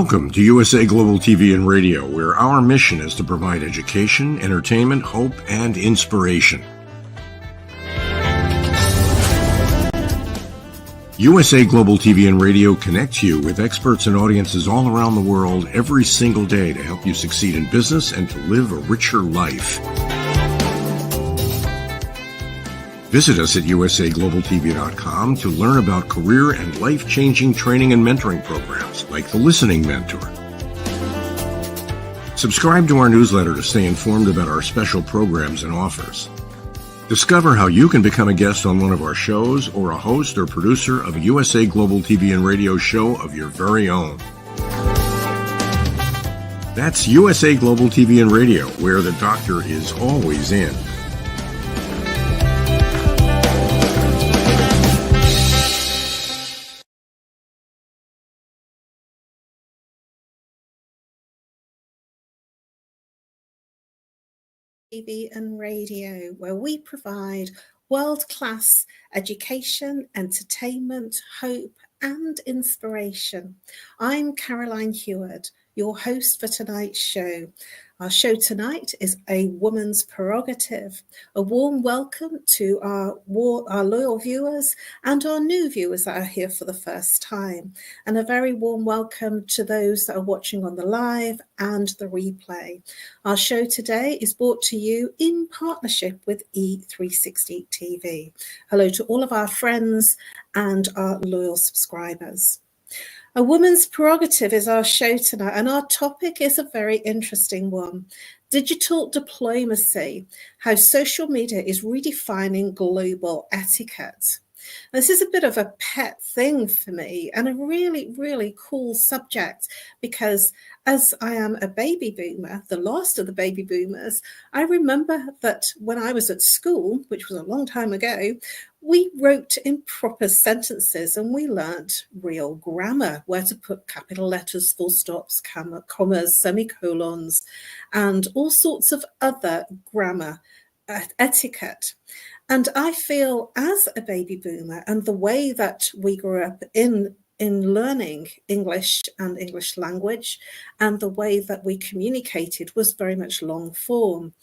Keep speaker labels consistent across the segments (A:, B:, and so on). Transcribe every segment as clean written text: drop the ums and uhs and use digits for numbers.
A: Welcome to USA Global TV and Radio, where our mission is to provide education, entertainment, hope, and inspiration. USA Global TV and Radio connects you with experts and audiences all around the world every single day to help you succeed in business and to live a richer life. Visit us at usaglobaltv.com to learn about career and life-changing training and mentoring programs like the Listening Mentor. Subscribe to our newsletter to stay informed about our special programs and offers. Discover how you can become a guest on one of our shows or a host or producer of a USA Global TV and Radio show of your very own. That's USA Global TV and Radio, where the doctor is always in.
B: TV and Radio, where we provide world-class education, entertainment, hope, and inspiration. I'm Caroline Heward, your host for tonight's show. Our show tonight is A Woman's Prerogative. A warm welcome to our loyal viewers and our new viewers that are here for the first time. And a very warm welcome to those that are watching on the live and the replay. Our show today is brought to you in partnership with E360 TV. Hello to all of our friends and our loyal subscribers. A Woman's Prerogative is our show tonight, and our topic is a very interesting one. Digital diplomacy, how social media is redefining global etiquette. This is a bit of a pet thing for me and a really, really cool subject because as I am a baby boomer, the last of the baby boomers, I remember that when I was at school, which was a long time ago, we wrote in proper sentences and we learnt real grammar, where to put capital letters, full stops, commas, semicolons, and all sorts of other grammar etiquette. And I feel as a baby boomer and the way that we grew up in learning English and English language and the way that we communicated was very much long form.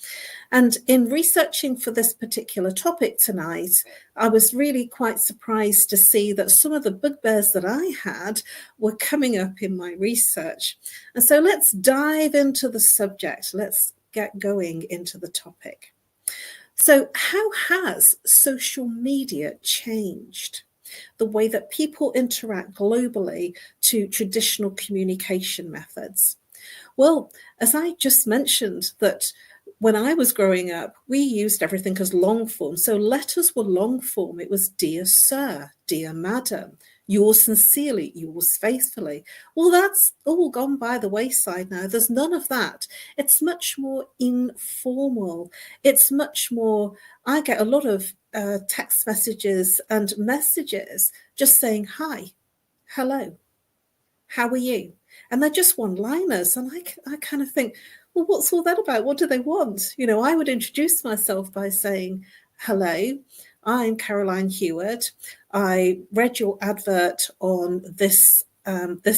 B: And in researching for this particular topic tonight, I was really quite surprised to see that some of the bugbears that I had were coming up in my research. And so let's dive into the subject. Let's get going into the topic. So how has social media changed the way that people interact globally to traditional communication methods? Well, as I just mentioned, that when I was growing up, we used everything as long form. So letters were long form. It was dear sir, dear madam, yours sincerely, yours faithfully. Well, that's all gone by the wayside now. There's none of that. It's much more informal. It's much more, I get a lot of text messages and messages just saying, hi, hello, how are you? And they're just one-liners. And I kind of think, well, what's all that about? What do they want? You know, I would introduce myself by saying, hello, I'm Caroline Heward. I read your advert on this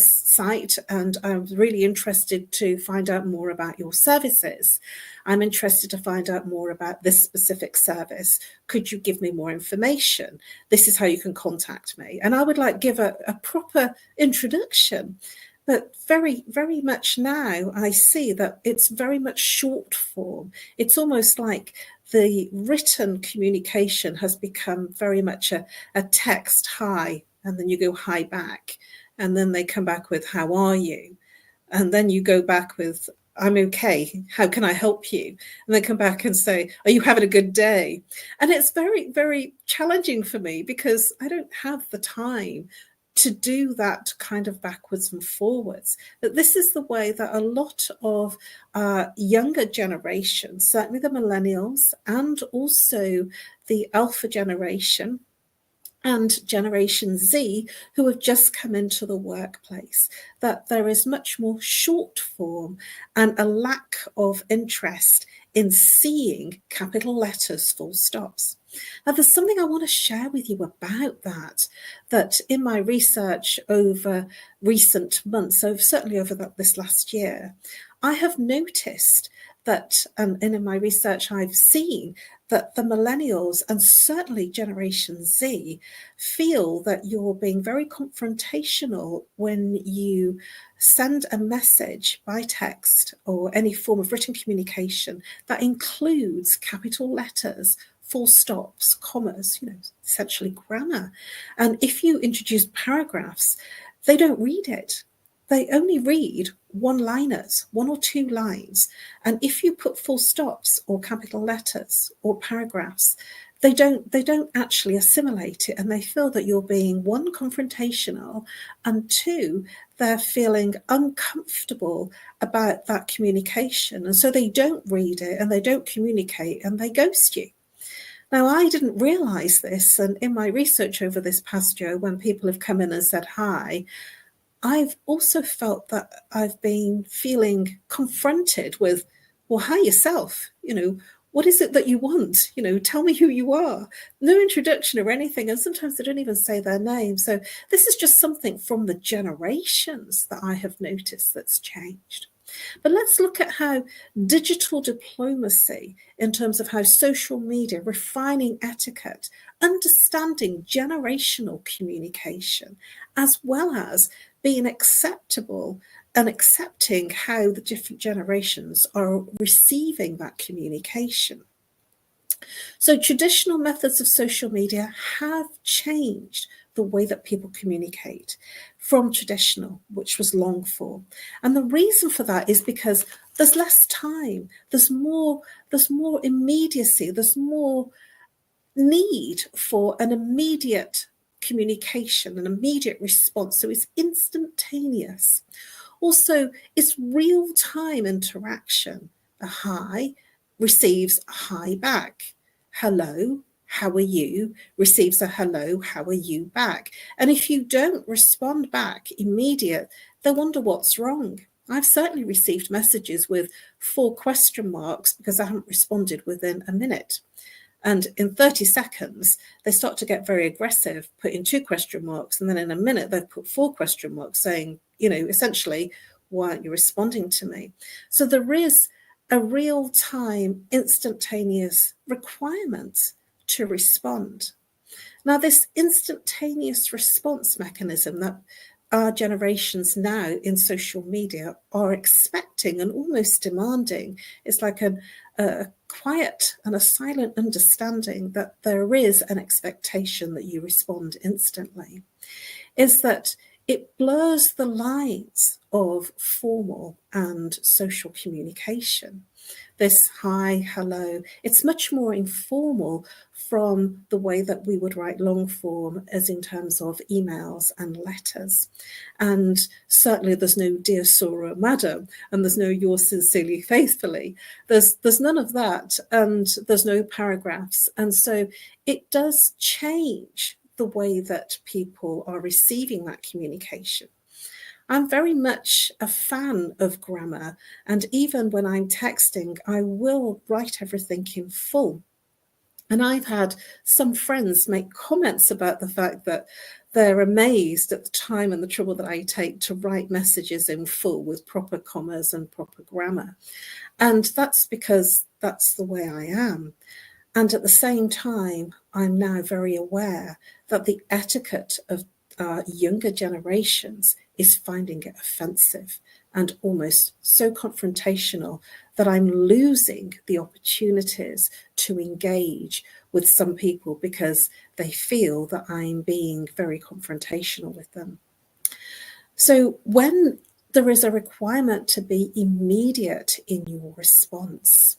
B: site, and I'm really interested to find out more about your services. I'm interested to find out more about this specific service. Could you give me more information? This is how you can contact me. And I would like give a proper introduction. But very, very much now I see that it's very much short form. It's almost like the written communication has become very much a text hi, and then you go hi back. And then they come back with, how are you? And then you go back with, I'm okay. How can I help you? And they come back and say, are you having a good day? And it's very, very challenging for me because I don't have the time to do that kind of backwards and forwards. But this is the way that a lot of younger generations, certainly the millennials and also the alpha generation, and Generation Z, who have just come into the workplace, that there is much more short form and a lack of interest in seeing capital letters, full stops. Now, there's something I want to share with you about that in my research over recent months, certainly over this last year, I have noticed that, and in my research, I've seen that the millennials and certainly Generation Z feel that you're being very confrontational when you send a message by text or any form of written communication that includes capital letters, full stops, commas, essentially grammar. And if you introduce paragraphs, they don't read it. They only read one-liners, 1 or 2 lines. And if you put full stops or capital letters or paragraphs, they don't actually assimilate it, and they feel that you're being, 1, confrontational, and 2, they're feeling uncomfortable about that communication. And so they don't read it and they don't communicate and they ghost you. Now, I didn't realize this, and in my research over this past year, when people have come in and said hi, I've also felt that I've been feeling confronted with, well, hi yourself, what is it that you want? Tell me who you are. No introduction or anything. And sometimes they don't even say their name. So this is just something from the generations that I have noticed that's changed. But let's look at how digital diplomacy, in terms of how social media, refining etiquette, understanding generational communication, as well as being acceptable and accepting how the different generations are receiving that communication. So traditional methods of social media have changed the way that people communicate from traditional, which was long form. And the reason for that is because there's less time, there's more immediacy, there's more need for an immediate communication, an immediate response. So it's instantaneous. Also, it's real-time interaction. A hi receives a hi back. Hello, how are you? Receives a hello, how are you back? And if you don't respond back immediate, they wonder what's wrong. I've certainly received messages with 4 question marks because I haven't responded within a minute. And in 30 seconds, they start to get very aggressive, putting 2 question marks. And then in a minute, they've put 4 question marks saying, essentially, why aren't you responding to me? So there is a real-time, instantaneous requirement to respond. Now, this instantaneous response mechanism that our generations now in social media are expecting and almost demanding, it's like a quiet and a silent understanding that there is an expectation that you respond instantly, is that it blurs the lines of formal and social communication. This hi, hello, it's much more informal from the way that we would write long form, as in terms of emails and letters. And certainly there's no dear sir or madam, and there's no yours sincerely, faithfully. There's none of that, and there's no paragraphs. And so it does change the way that people are receiving that communication. I'm very much a fan of grammar, and even when I'm texting, I will write everything in full. And I've had some friends make comments about the fact that they're amazed at the time and the trouble that I take to write messages in full with proper commas and proper grammar. And that's because that's the way I am. And at the same time, I'm now very aware that the etiquette of younger generations is finding it offensive and almost so confrontational that I'm losing the opportunities to engage with some people because they feel that I'm being very confrontational with them. So when there is a requirement to be immediate in your response,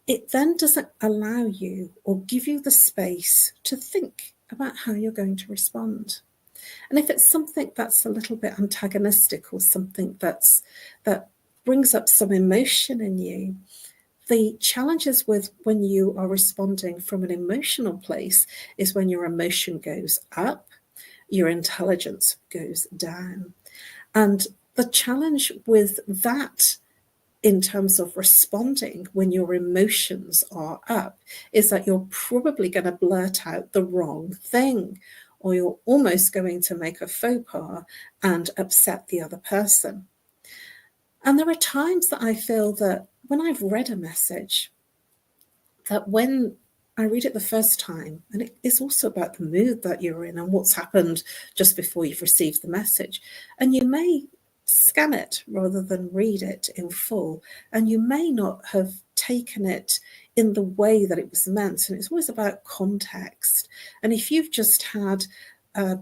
B: it then doesn't allow you or give you the space to think about how you're going to respond. And if it's something that's a little bit antagonistic or something that brings up some emotion in you, The challenges with when you are responding from an emotional place is when your emotion goes up, your intelligence goes down. And the challenge with that in terms of responding when your emotions are up is that you're probably going to blurt out the wrong thing, or you're almost going to make a faux pas and upset the other person. And there are times that I feel that when I've read a message, that when I read it the first time, and it's also about the mood that you're in and what's happened just before you've received the message, and you may scan it rather than read it in full, and you may not have taken it in the way that it was meant, and it's always about context. And if you've just had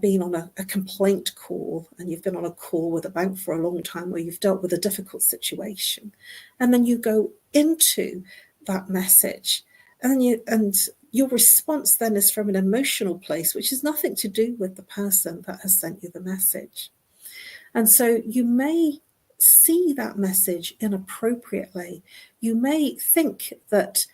B: been on a complaint call, and you've been on a call with a bank for a long time where you've dealt with a difficult situation, and then you go into that message, and your response then is from an emotional place, which has nothing to do with the person that has sent you the message. And so you may see that message inappropriately. You may think that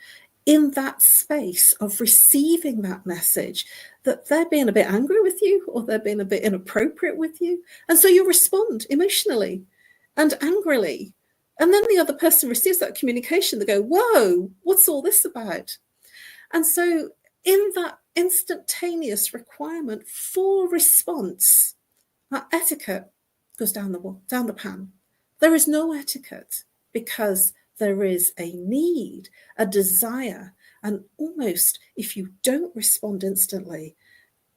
B: in that space of receiving that message, that they're being a bit angry with you, or they're being a bit inappropriate with you. And so you respond emotionally and angrily. And then the other person receives that communication. They go, whoa, what's all this about? And so in that instantaneous requirement for response, that etiquette goes down the pan. There is no etiquette because there is a need, a desire, and almost if you don't respond instantly,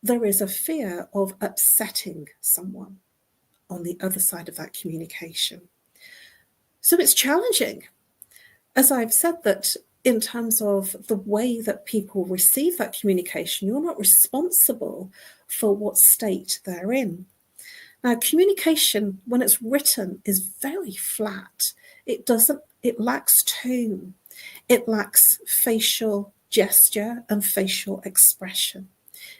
B: there is a fear of upsetting someone on the other side of that communication. So it's challenging. As I've said, that in terms of the way that people receive that communication, you're not responsible for what state they're in. Now, communication, when it's written, is very flat. It lacks tone. It lacks facial gesture and facial expression.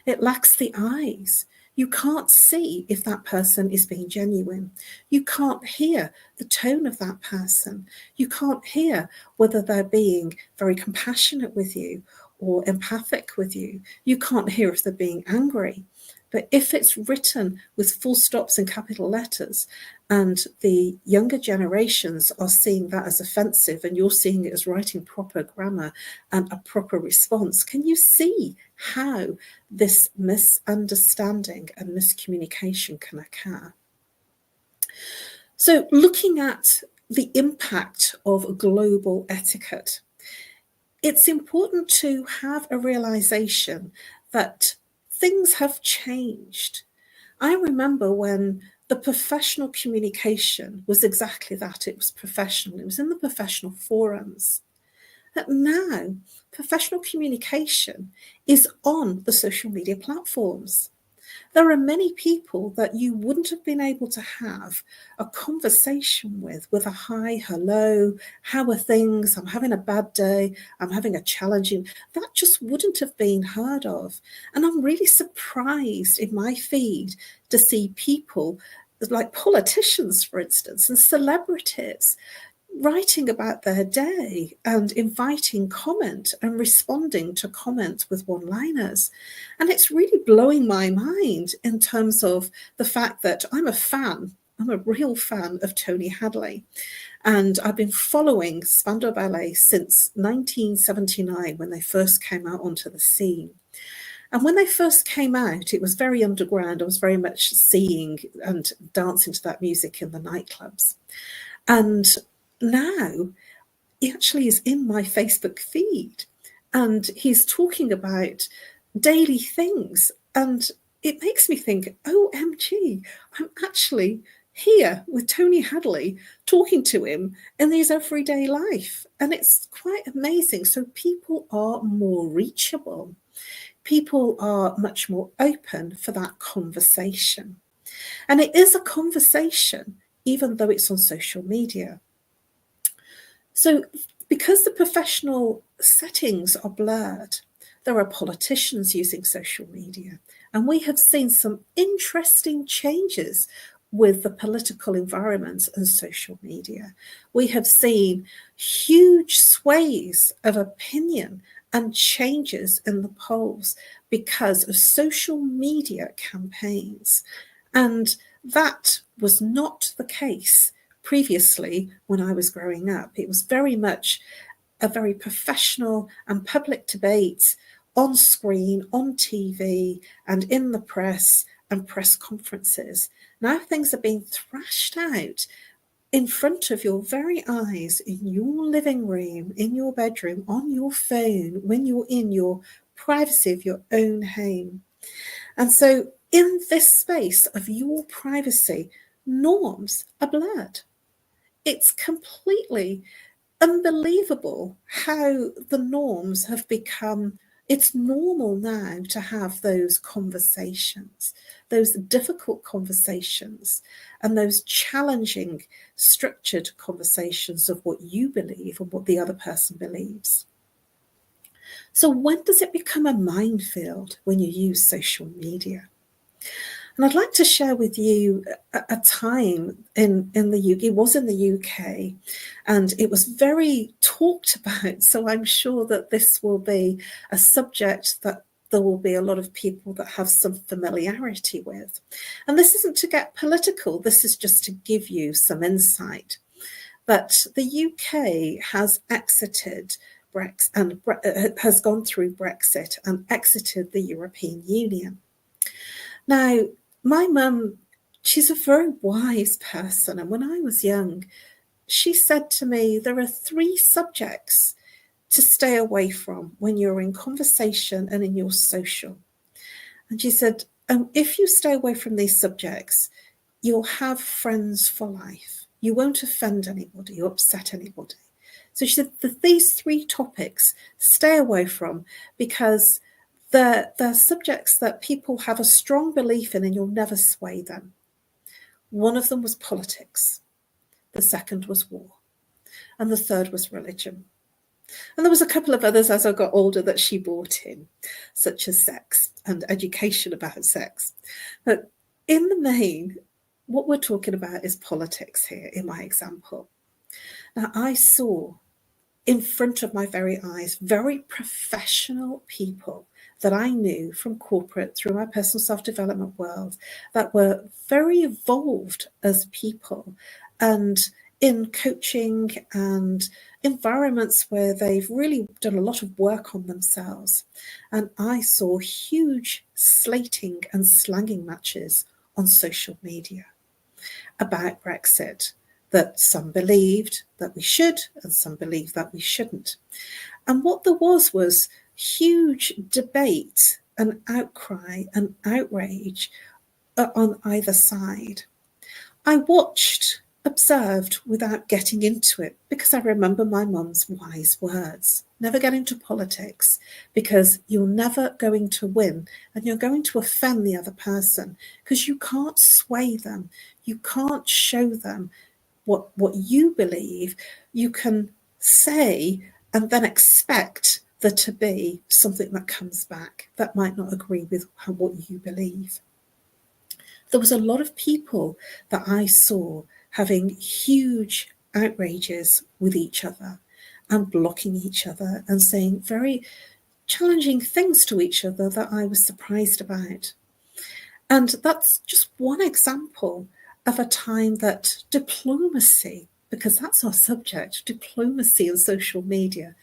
B: It lacks the eyes. You can't see if that person is being genuine. You can't hear the tone of that person. You can't hear whether they're being very compassionate with you or empathic with you. You can't hear if they're being angry. But if it's written with full stops and capital letters, and the younger generations are seeing that as offensive, and you're seeing it as writing proper grammar and a proper response, can you see how this misunderstanding and miscommunication can occur? So looking at the impact of global etiquette, it's important to have a realization that things have changed. I remember when the professional communication was exactly that. It was professional. It was in the professional forums. But now, professional communication is on the social media platforms. There are many people that you wouldn't have been able to have a conversation with a hi, hello, how are things? I'm having a bad day. I'm having a challenging. That just wouldn't have been heard of. And I'm really surprised in my feed to see people like politicians, for instance, and celebrities writing about their day and inviting comment and responding to comment with one-liners. And it's really blowing my mind in terms of the fact that I'm a real fan of Tony Hadley. And I've been following Spandau Ballet since 1979 when they first came out onto the scene. And when they first came out, it was very underground. I was very much seeing and dancing to that music in the nightclubs. And now he actually is in my Facebook feed, and he's talking about daily things, and it makes me think, OMG, I'm actually here with Tony Hadley talking to him in his everyday life, and it's quite amazing. So people are more reachable. People are much more open for that conversation. And it is a conversation, even though it's on social media. So because the professional settings are blurred, there are politicians using social media. And we have seen some interesting changes with the political environment and social media. We have seen huge sways of opinion and changes in the polls because of social media campaigns. And that was not the case previously when I was growing up. It was very much a very professional and public debate on screen, on TV, and in the press and press conferences. Now things are being thrashed out in front of your very eyes, in your living room, in your bedroom, on your phone, when you're in your privacy of your own home. And so in this space of your privacy, norms are blurred. It's completely unbelievable how the norms have become. It's normal now to have those conversations, those difficult conversations, and those challenging, structured conversations of what you believe and what the other person believes. So when does it become a minefield when you use social media? And I'd like to share with you a time in the UK. It was in the UK, and it was very talked about. So I'm sure that this will be a subject that there will be a lot of people that have some familiarity with. And this isn't to get political. This is just to give you some insight. But the UK has exited Brexit and has gone through Brexit and exited the European Union. Now, my mum, she's a very wise person. And when I was young, she said to me, there are 3 subjects to stay away from when you're in conversation and in your social. And she said, if you stay away from these subjects, you'll have friends for life. You won't offend anybody or upset anybody. So she said, these 3 topics, stay away from, because they're subjects that people have a strong belief in and you'll never sway them. One of them was politics. The second was war. And the third was religion. And there was a couple of others as I got older that she brought in, such as sex and education about sex. But in the main, what we're talking about is politics here in my example. Now, I saw in front of my very eyes very professional people that I knew from corporate through my personal self-development world that were very evolved as people and in coaching and environments where they've really done a lot of work on themselves. And I saw huge slating and slanging matches on social media about Brexit, that some believed that we should and some believed that we shouldn't. And what there was huge debate and outcry and outrage on either side. I watched, observed without getting into it, because I remember my mum's wise words. Never get into politics, because you're never going to win and you're going to offend the other person, because you can't sway them. You can't show them what you believe. You can say and then expect there to be something that comes back that might not agree with what you believe. There was a lot of people that I saw having huge outrages with each other and blocking each other and saying very challenging things to each other that I was surprised about. And that's just one example of a time that diplomacy, because that's our subject, diplomacy and social media,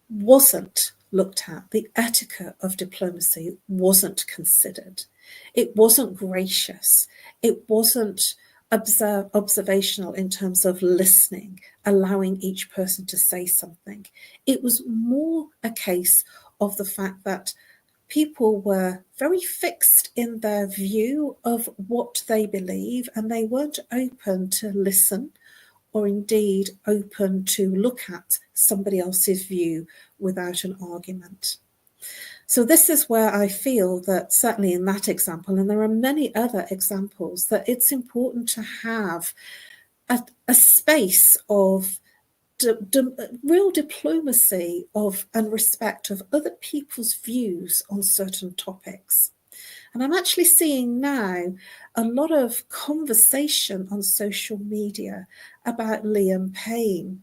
B: wasn't looked at. The etiquette of diplomacy wasn't considered. It wasn't gracious. It wasn't observational in terms of listening, allowing each person to say something. It was more a case of the fact that people were very fixed in their view of what they believe, and they weren't open to listen or indeed open to look at somebody else's view without an argument. So this is where I feel that certainly in that example, and there are many other examples, that it's important to have a space of real diplomacy of and respect of other people's views on certain topics. And I'm actually seeing now a lot of conversation on social media about Liam Payne.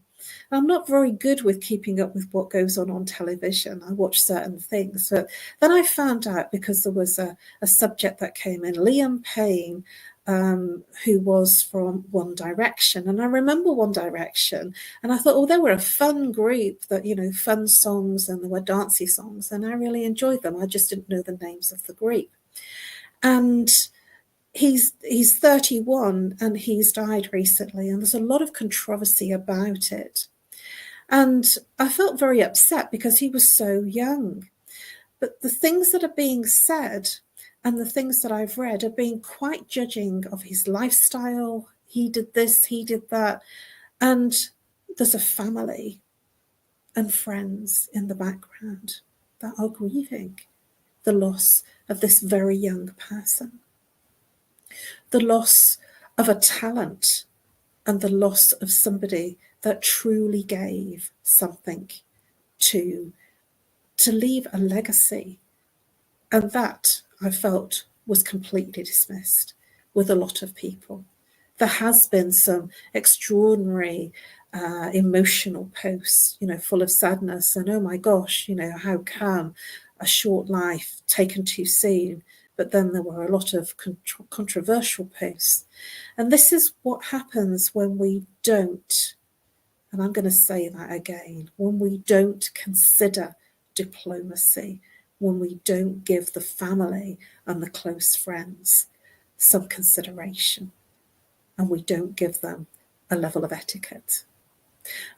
B: I'm not very good with keeping up with what goes on television. I watch certain things. But then I found out, because there was a subject that came in, Liam Payne, who was from One Direction. And I remember One Direction, and I thought, oh, they were a fun group, that, fun songs, and there were dancey songs, and I really enjoyed them. I just didn't know the names of the group. And he's 31 and he's died recently, and there's a lot of controversy about it. And I felt very upset because he was so young. But the things that are being said and the things that I've read are being quite judging of his lifestyle. He did this, he did that. And there's a family and friends in the background that are grieving the loss of this very young person, the loss of a talent, and the loss of somebody that truly gave something to leave a legacy. And that, I felt, was completely dismissed with a lot of people. There has been some extraordinary emotional posts, full of sadness and, oh my gosh, how come a short life taken too soon? But then there were a lot of controversial posts. And this is what happens when we don't, and I'm going to say that again, when we don't consider diplomacy, when we don't give the family and the close friends some consideration, and we don't give them a level of etiquette.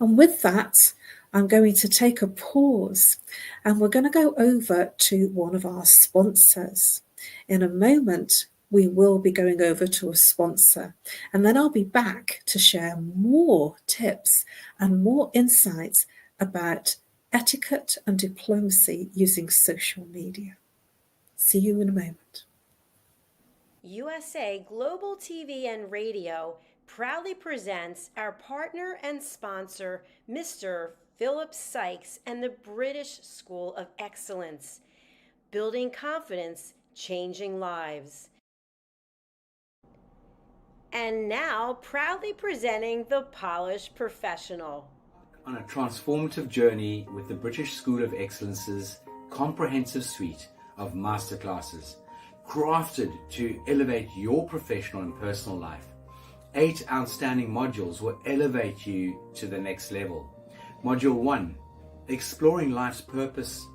B: And with that, I'm going to take a pause, and we're going to go over to one of our sponsors. In a moment, we will be going over to a sponsor, and then I'll be back to share more tips and more insights about etiquette and diplomacy using social media. See you in a moment.
C: USA Global TV and Radio proudly presents our partner and sponsor, Mr. Philip Sykes and the British School of Excellence, building confidence, changing lives. And now, proudly presenting the Polished Professional.
D: On a transformative journey with the British School of Excellence's comprehensive suite of masterclasses, crafted to elevate your professional and personal life. 8 outstanding modules will elevate you to the next level. Module 1, Exploring Life's Purpose,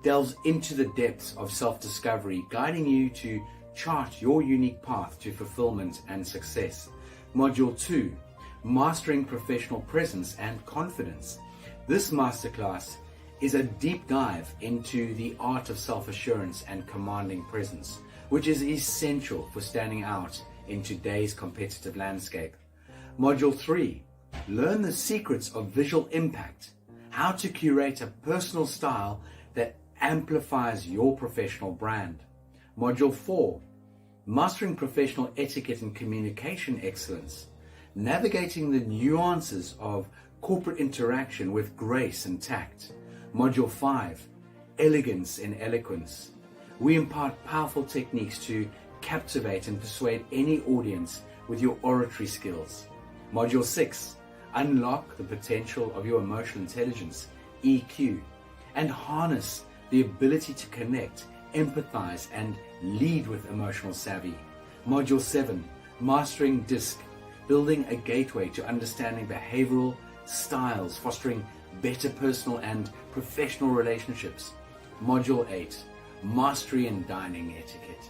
D: delves into the depths of self-discovery, guiding you to chart your unique path to fulfillment and success. Module 2, Mastering Professional Presence and Confidence. This masterclass is a deep dive into the art of self-assurance and commanding presence, which is essential for standing out in today's competitive landscape. Module 3, Learn the secrets of visual impact, how to curate a personal style that amplifies your professional brand. Module 4, Mastering Professional Etiquette and Communication Excellence, navigating the nuances of corporate interaction with grace and tact. Module 5, Elegance in Eloquence. We impart powerful techniques to captivate and persuade any audience with your oratory skills. Module 6, Unlock the potential of your emotional intelligence, EQ, and harness the ability to connect, empathize, and lead with emotional savvy. Module 7, Mastering DISC, building a gateway to understanding behavioral styles, fostering better personal and professional relationships. Module 8, Mastery in Dining Etiquette,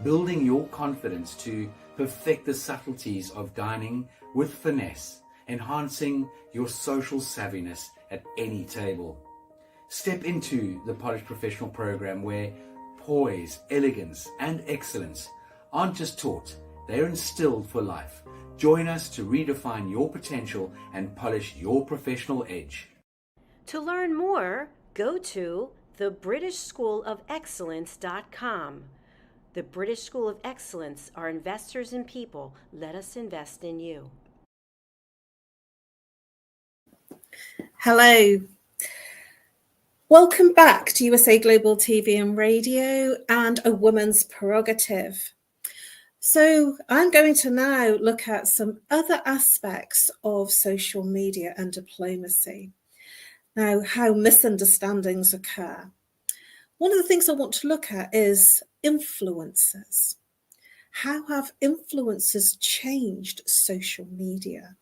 D: building your confidence to perfect the subtleties of dining with finesse, enhancing your social savviness at any table. Step into the Polished Professional program where poise, elegance, and excellence aren't just taught, they're instilled for life. Join us to redefine your potential and polish your professional edge.
C: To learn more, go to thebritishschoolofexcellence.com. The British School of Excellence are investors in people. Let us invest in you.
B: Hello. Welcome back to USA Global TV and Radio and A Woman's Prerogative. So I'm going to now look at some other aspects of social media and diplomacy. Now, how misunderstandings occur. One of the things I want to look at is influencers. How have influencers changed social media?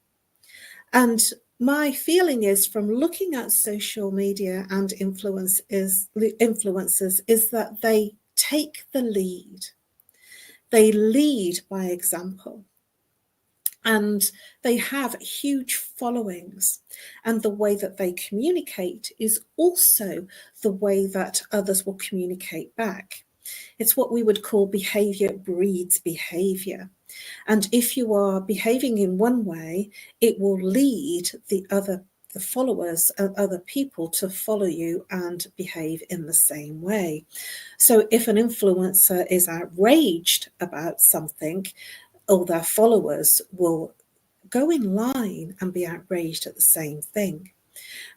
B: And my feeling is, from looking at social media and influencers, is that they take the lead. They lead by example. And they have huge followings. And the way that they communicate is also the way that others will communicate back. It's what we would call behavior breeds behavior. And if you are behaving in one way, it will lead the followers and other people to follow you and behave in the same way. So if an influencer is outraged about something, all their followers will go in line and be outraged at the same thing.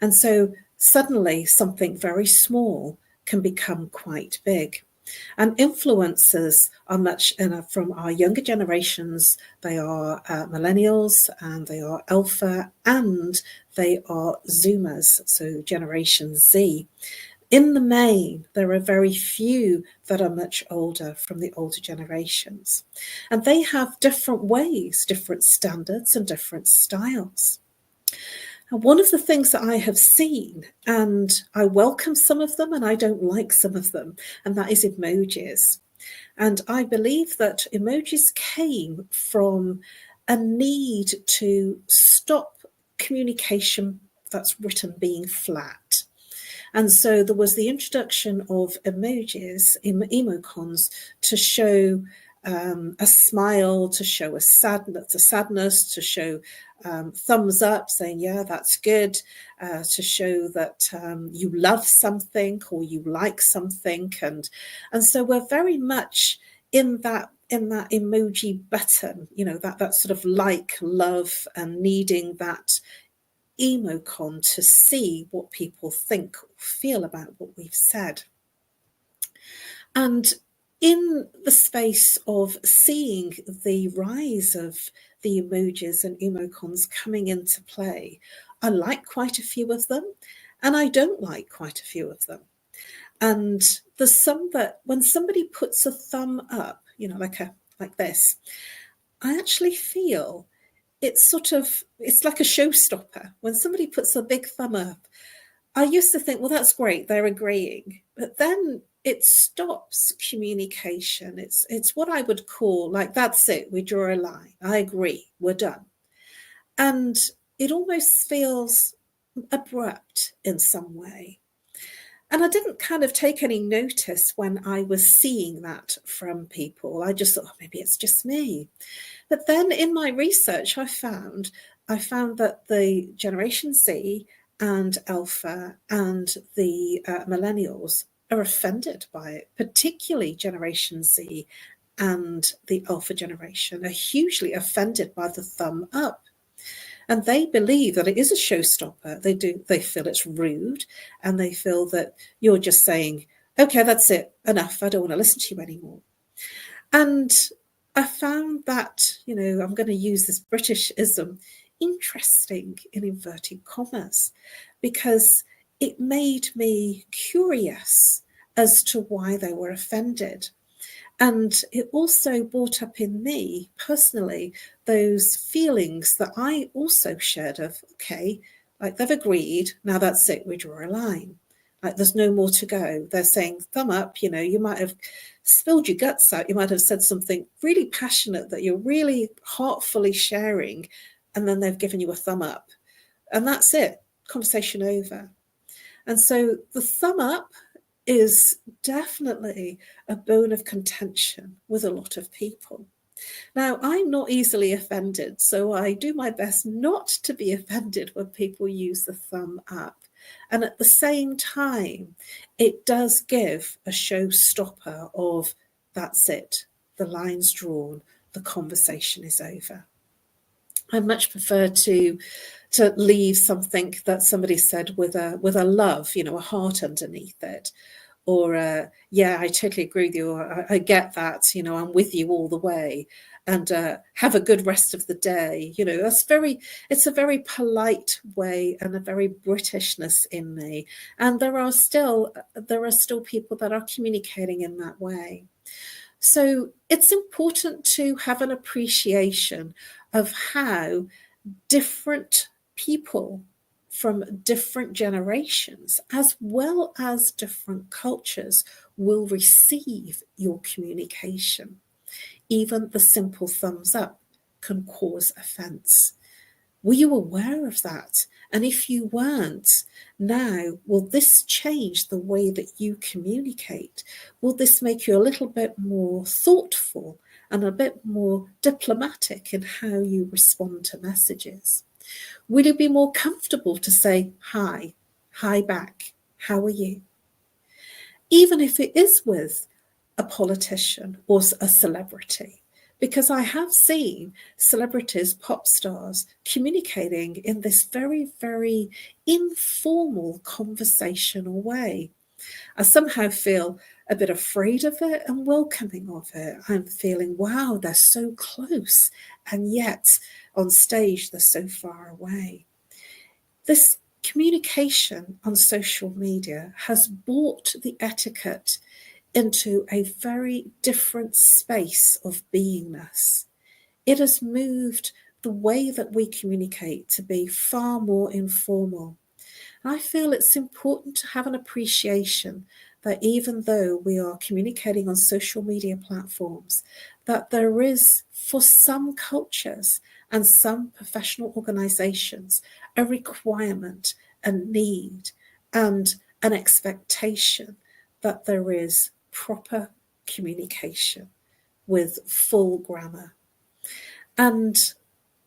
B: And so suddenly something very small can become quite big. And influencers are much from our younger generations. They are millennials, and they are alpha, and they are Zoomers, so Generation Z. In the main, there are very few that are much older from the older generations. And they have different ways, different standards, and different styles. And one of the things that I have seen, and I welcome some of them and I don't like some of them, and that is emojis. And I believe that emojis came from a need to stop communication that's written being flat. And so there was the introduction of emojis, emoticons, to show a smile, to show a sadness, to show thumbs up, saying, yeah, that's good, to show that you love something or you like something. And so we're very much in that emoji button, that sort of like, love, and needing that emocon to see what people think or feel about what we've said. And in the space of seeing the rise of the emojis and emocons coming into play, I like quite a few of them, and I don't like quite a few of them. And there's some that when somebody puts a thumb up, like this, I actually feel it's like a showstopper. When somebody puts a big thumb up, I used to think, well, that's great, they're agreeing. But then it stops communication. It's what I would call, like, that's it, we draw a line. I agree, we're done. And it almost feels abrupt in some way. And I didn't kind of take any notice when I was seeing that from people. I just thought, oh, maybe it's just me. But then in my research, I found that the Generation Z and Alpha and the millennials are offended by it, particularly Generation Z and the Alpha generation are hugely offended by the thumb up. And they believe that it is a showstopper. They feel it's rude, and they feel that you're just saying, okay, that's it, enough, I don't want to listen to you anymore. And I found that, I'm going to use this Britishism, interesting in inverted commas, because it made me curious as to why they were offended. And it also brought up in me personally those feelings that I also shared of, okay, like they've agreed, now that's it, we draw a line. Like there's no more to go. They're saying thumb up, you might have spilled your guts out. You might have said something really passionate that you're really heartfully sharing, and then they've given you a thumb up. And that's it, conversation over. And so the thumb up is definitely a bone of contention with a lot of people. Now, I'm not easily offended, so I do my best not to be offended when people use the thumb up. And at the same time, it does give a showstopper of, that's it, the line's drawn, the conversation is over. I much prefer to leave something that somebody said with a love, a heart underneath it. Or, yeah, I totally agree with you. Or, I get that, I'm with you all the way. And have a good rest of the day. It's a very polite way and a very Britishness in me. And there are still people that are communicating in that way. So it's important to have an appreciation of how different people from different generations, as well as different cultures, will receive your communication. Even the simple thumbs up can cause offense. Were you aware of that? And if you weren't, now, will this change the way that you communicate? Will this make you a little bit more thoughtful and a bit more diplomatic in how you respond to messages? Will you be more comfortable to say hi back, how are you? Even if it is with a politician or a celebrity, because I have seen celebrities, pop stars, communicating in this very, very informal conversational way. I somehow feel a bit afraid of it and welcoming of it. I'm feeling, wow, they're so close, and yet on stage they're so far away. This communication on social media has brought the etiquette into a very different space of beingness. It has moved the way that we communicate to be far more informal. And I feel it's important to have an appreciation that even though we are communicating on social media platforms, that there is, for some cultures and some professional organizations, a requirement, a need, and an expectation that there is proper communication with full grammar. And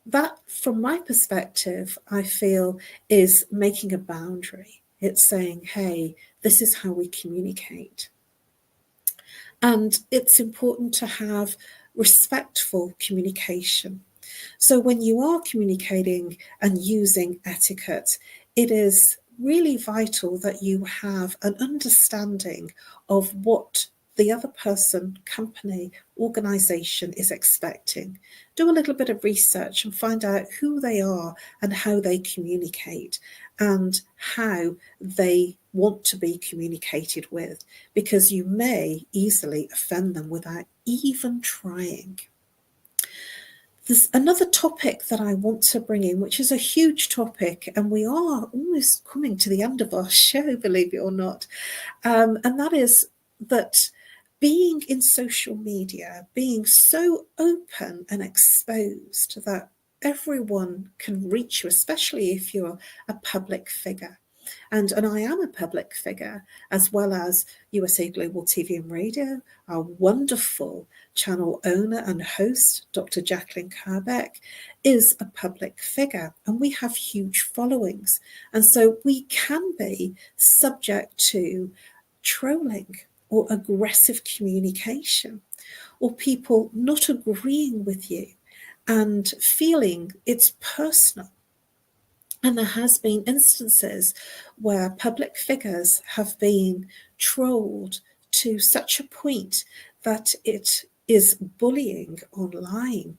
B: that, from my perspective, I feel is making a boundary. It's saying, hey, this is how we communicate. And it's important to have respectful communication. So when you are communicating and using etiquette, it is really vital that you have an understanding of what the other person, company, organization is expecting. Do a little bit of research and find out who they are and how they communicate and how they want to be communicated with, because you may easily offend them without even trying. There's another topic that I want to bring in, which is a huge topic, and we are almost coming to the end of our show, believe it or not. And that is that being in social media, being so open and exposed that everyone can reach you, especially if you're a public figure. And I am a public figure, as well as USA Global TV and Radio, our wonderful channel owner and host, Dr. JACALYN KERBECK, is a public figure, and we have huge followings. And so we can be subject to trolling or aggressive communication, or people not agreeing with you and feeling it's personal. And there has been instances where public figures have been trolled to such a point that it is bullying online.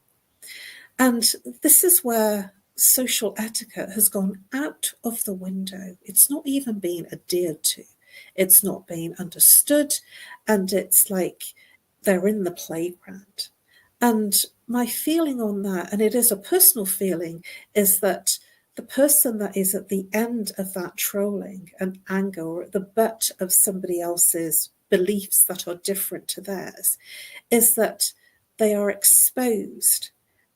B: And this is where social etiquette has gone out of the window. It's not even being adhered to. It's not being understood. And it's like they're in the playground. And my feeling on that, and it is a personal feeling, is that the person that is at the end of that trolling and anger, or at the butt of somebody else's beliefs that are different to theirs, is that they are exposed,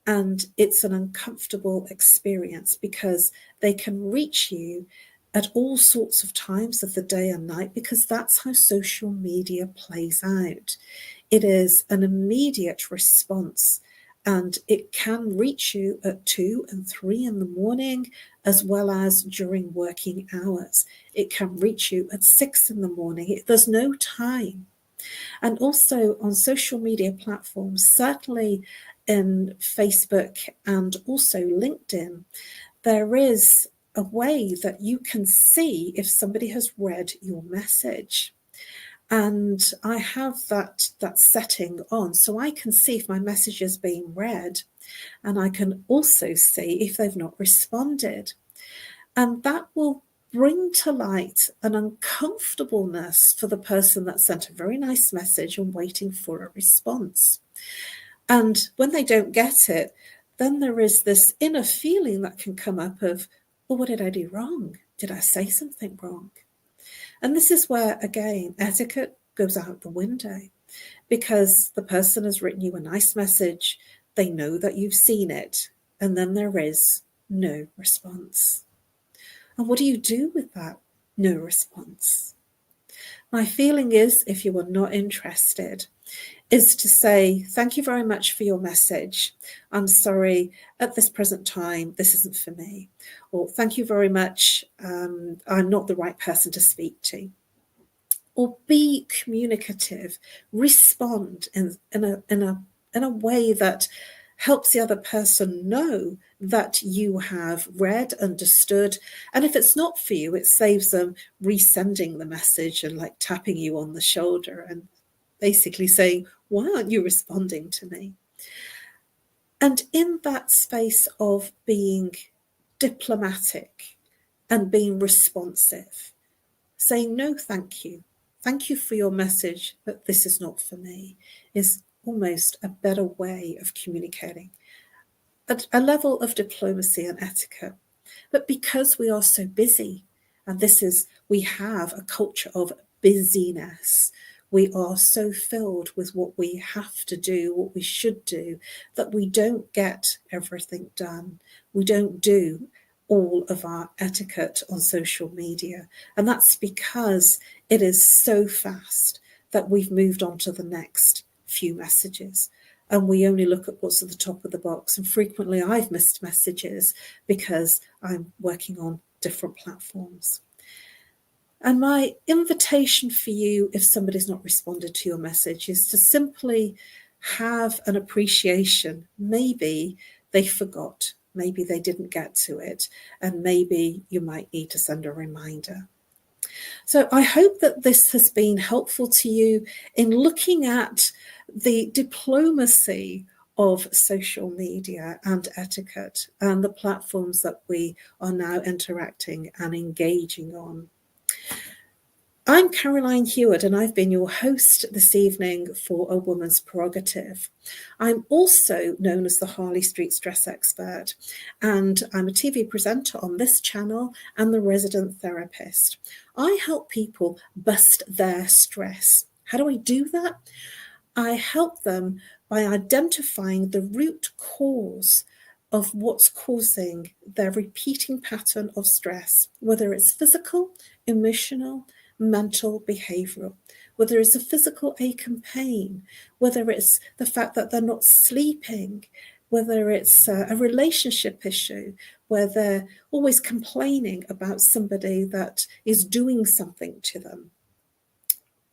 B: and it's an uncomfortable experience because they can reach you at all sorts of times of the day and night, because that's how social media plays out. It is an immediate response, and it can reach you at 2 and 3 in the morning, as well as during working hours. It can reach you at 6 in the morning. There's no time. And also on social media platforms, certainly in Facebook and also LinkedIn, there is a way that you can see if somebody has read your message. And I have that setting on, so I can see if my message is being read, and I can also see if they've not responded. And that will bring to light an uncomfortableness for the person that sent a very nice message and waiting for a response. And when they don't get it, then there is this inner feeling that can come up of, well, what did I do wrong? Did I say something wrong? And this is where, again, etiquette goes out the window, because the person has written you a nice message, they know that you've seen it, and then there is no response. And what do you do with that no response? My feeling is, if you are not interested, is to say, thank you very much for your message. I'm sorry, at this present time, this isn't for me. Or thank you very much, I'm not the right person to speak to. Or be communicative, respond in a way that helps the other person know that you have read, understood. And if it's not for you, it saves them resending the message and like tapping you on the shoulder and basically saying, why aren't you responding to me? And in that space of being diplomatic and being responsive, saying, no, thank you for your message, but this is not for me, is almost a better way of communicating. At a level of diplomacy and etiquette. But because we are so busy, and we have a culture of busyness, we are so filled with what we have to do, what we should do, that we don't get everything done. We don't do all of our etiquette on social media. And that's because it is so fast that we've moved on to the next few messages. And we only look at what's at the top of the box. And frequently I've missed messages because I'm working on different platforms. And my invitation for you, if somebody's not responded to your message, is to simply have an appreciation. Maybe they forgot, maybe they didn't get to it, and maybe you might need to send a reminder. So I hope that this has been helpful to you in looking at the diplomacy of social media and etiquette and the platforms that we are now interacting and engaging on. I'm Caroline Heward, and I've been your host this evening for A Woman's Prerogative. I'm also known as the Harley Street Stress Expert, and I'm a TV presenter on this channel and the resident therapist. I help people bust their stress. How do I do that? I help them by identifying the root cause of what's causing their repeating pattern of stress, whether it's physical, emotional, mental, behavioral, whether it's a physical ache and pain, whether it's the fact that they're not sleeping, whether it's a relationship issue where they're always complaining about somebody that is doing something to them.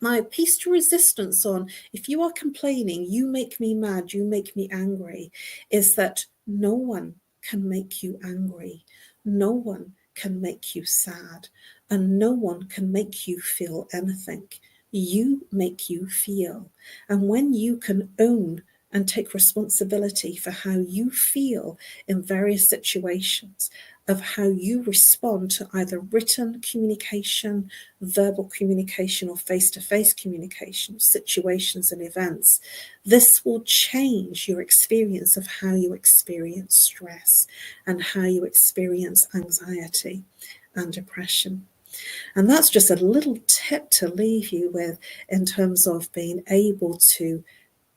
B: My piece to resistance on, if you are complaining, you make me mad, you make me angry, is that no one can make you angry. No one can make you sad, and no one can make you feel anything. You make you feel. And when you can own and take responsibility for how you feel in various situations, of how you respond to either written communication, verbal communication, or face-to-face communication, situations and events, this will change your experience of how you experience stress and how you experience anxiety and depression. And that's just a little tip to leave you with in terms of being able to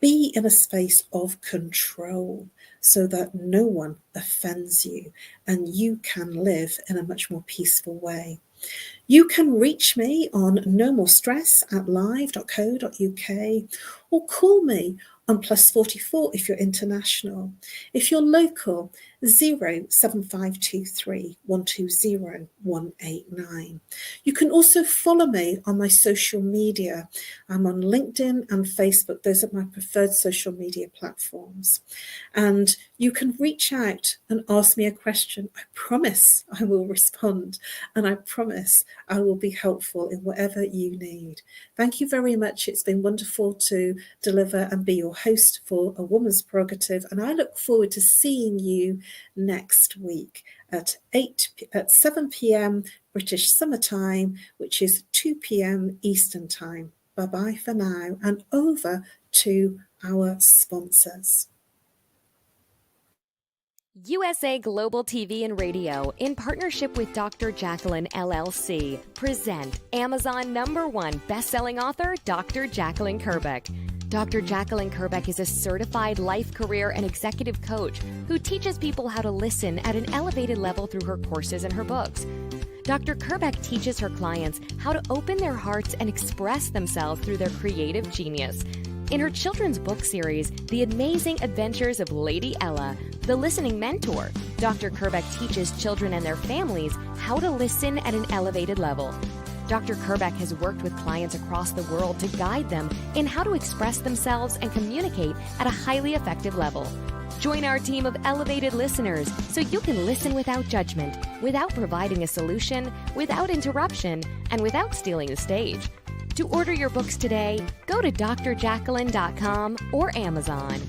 B: be in a space of control so that no one offends you and you can live in a much more peaceful way. You can reach me on nomorestress@live.co.uk, or call me on +44 if you're international. If you're local, 07523 120 189. You can also follow me on my social media. I'm on LinkedIn and Facebook. Those are my preferred social media platforms. And you can reach out and ask me a question. I promise I will respond, and I promise I will be helpful in whatever you need. Thank you very much. It's been wonderful to deliver and be your host for A Woman's Prerogative, and I look forward to seeing you next week at 7 p.m. British Summer Time, which is 2 p.m. Eastern Time. Bye-bye for now, and over to our sponsors.
E: USA Global TV and Radio, in partnership with Dr. JACALYN LLC, present Amazon #1 best-selling author, Dr. JacalynKerbeck. Dr. JacalynKerbeck is a certified life, career, and executive coach who teaches people how to listen at an elevated level through her courses and her books. Dr. Kerbeck teaches her clients how to open their hearts and express themselves through their creative genius. In her children's book series, The Amazing Adventures of Lady Ella, the listening mentor, Dr. Kerbeck teaches children and their families how to listen at an elevated level. Dr. Kerbeck has worked with clients across the world to guide them in how to express themselves and communicate at a highly effective level. Join our team of elevated listeners so you can listen without judgment, without providing a solution, without interruption, and without stealing the stage. To order your books today, go to drjacalyn.com or Amazon.